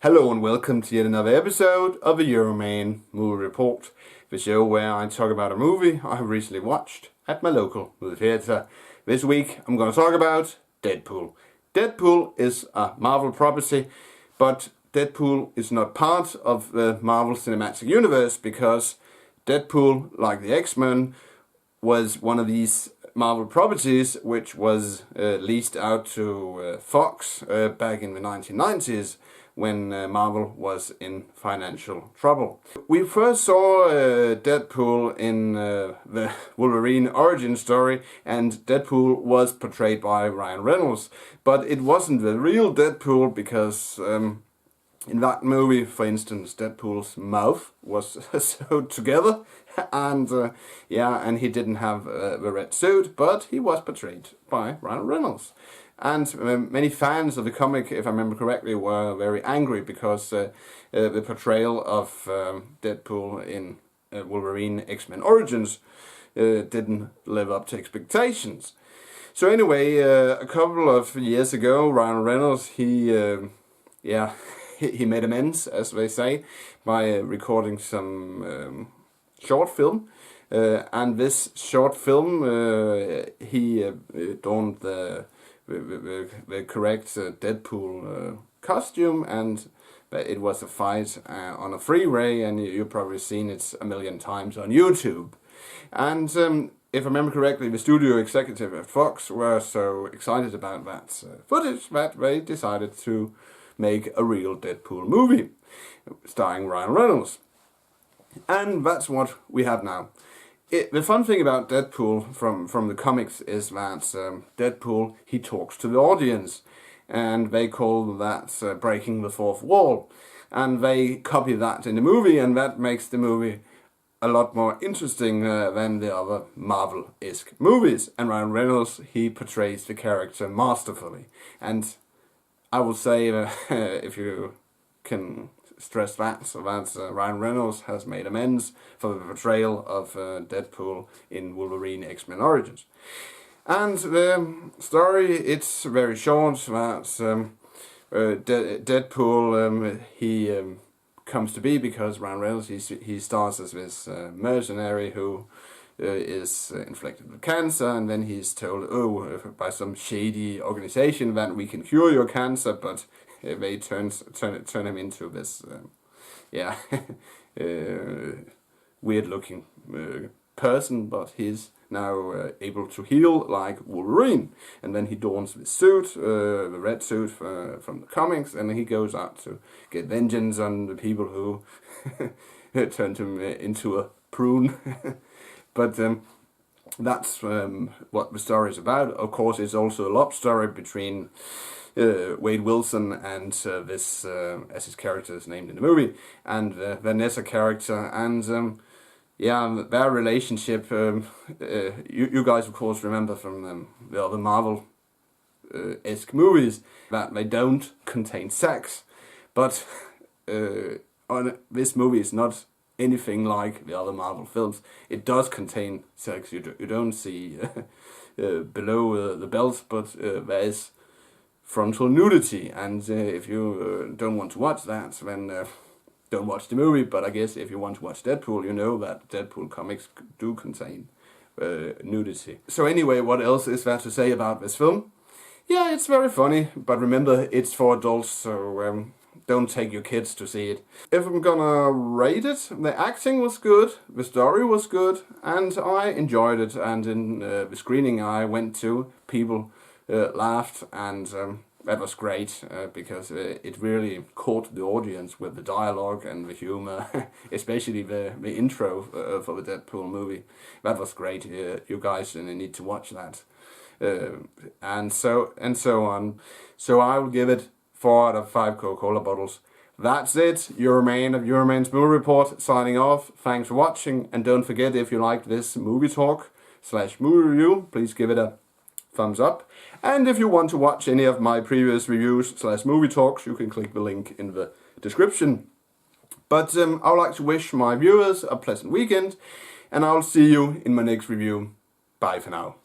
Hello and welcome to yet another episode of the Euroman Movie Report, the show where I talk about a movie I have recently watched at my local movie theatre. This week I'm going to talk about Deadpool. Deadpool is a Marvel property, but Deadpool is not part of the Marvel Cinematic Universe because Deadpool, like the X-Men, was one of these Marvel properties which was leased out to Fox back in the 1990s when Marvel was in financial trouble. We first saw Deadpool in the Wolverine origin story, and Deadpool was portrayed by Ryan Reynolds, but it wasn't the real Deadpool because in that movie, for instance, Deadpool's mouth was sewed together, and and he didn't have the red suit, but he was portrayed by Ryan Reynolds. And many fans of the comic, if I remember correctly, were very angry because the portrayal of Deadpool in Wolverine X-Men Origins didn't live up to expectations. So anyway, a couple of years ago, Ryan Reynolds, he made amends, as they say, by recording some short film. And this short film, he donned the correct Deadpool costume, and it was a fight on a freeway, and you've probably seen it a million times on YouTube. And if I remember correctly, the studio executive at Fox were so excited about that footage that they decided to make a real Deadpool movie starring Ryan Reynolds. And that's what we have now. The fun thing about Deadpool from the comics is that Deadpool, he talks to the audience, and they call that breaking the fourth wall. And they copy that in the movie, and that makes the movie a lot more interesting than the other Marvel-esque movies. And Ryan Reynolds, he portrays the character masterfully. And I will say, if you can stress that, so that Ryan Reynolds has made amends for the portrayal of Deadpool in Wolverine X-Men Origins. And the story, it's very short, that Deadpool, he comes to be because Ryan Reynolds, he starts as this mercenary who is inflicted with cancer, and then he's told, by some shady organization that we can cure your cancer, but they turn him into this weird looking person, but he's now able to heal like Wolverine. And then he dons the suit, the red suit from the comics, and he goes out to get vengeance on the people who turned him into a prune. But that's what the story is about. Of course, it's also a love story between Wade Wilson and this, as his character is named in the movie, and Vanessa character, and their relationship. You guys, of course, remember from the other Marvel-esque movies that they don't contain sex, but this movie is not anything like the other Marvel films. It does contain sex. You don't see below the belt, but there is frontal nudity, and if you don't want to watch that, then don't watch the movie. But I guess if you want to watch Deadpool, you know that Deadpool comics do contain nudity. So anyway, what else is there to say about this film? Yeah, it's very funny, but remember, it's for adults, so don't take your kids to see it. If I'm gonna rate it, the acting was good, the story was good, and I enjoyed it. And in the screening I went to, people laughed, and that was great because it really caught the audience with the dialogue and the humor, especially the intro for the Deadpool movie. That was great. You guys need to watch that, and so on. So I will give it 4 out of 5 Coca-Cola bottles. That's it. Euroman of Euroman's Movie Report signing off. Thanks for watching, and don't forget, if you liked this movie talk / movie review, please give it a thumbs up. And if you want to watch any of my previous reviews / movie talks, you can click the link in the description. But I would like to wish my viewers a pleasant weekend, and I'll see you in my next review. Bye for now.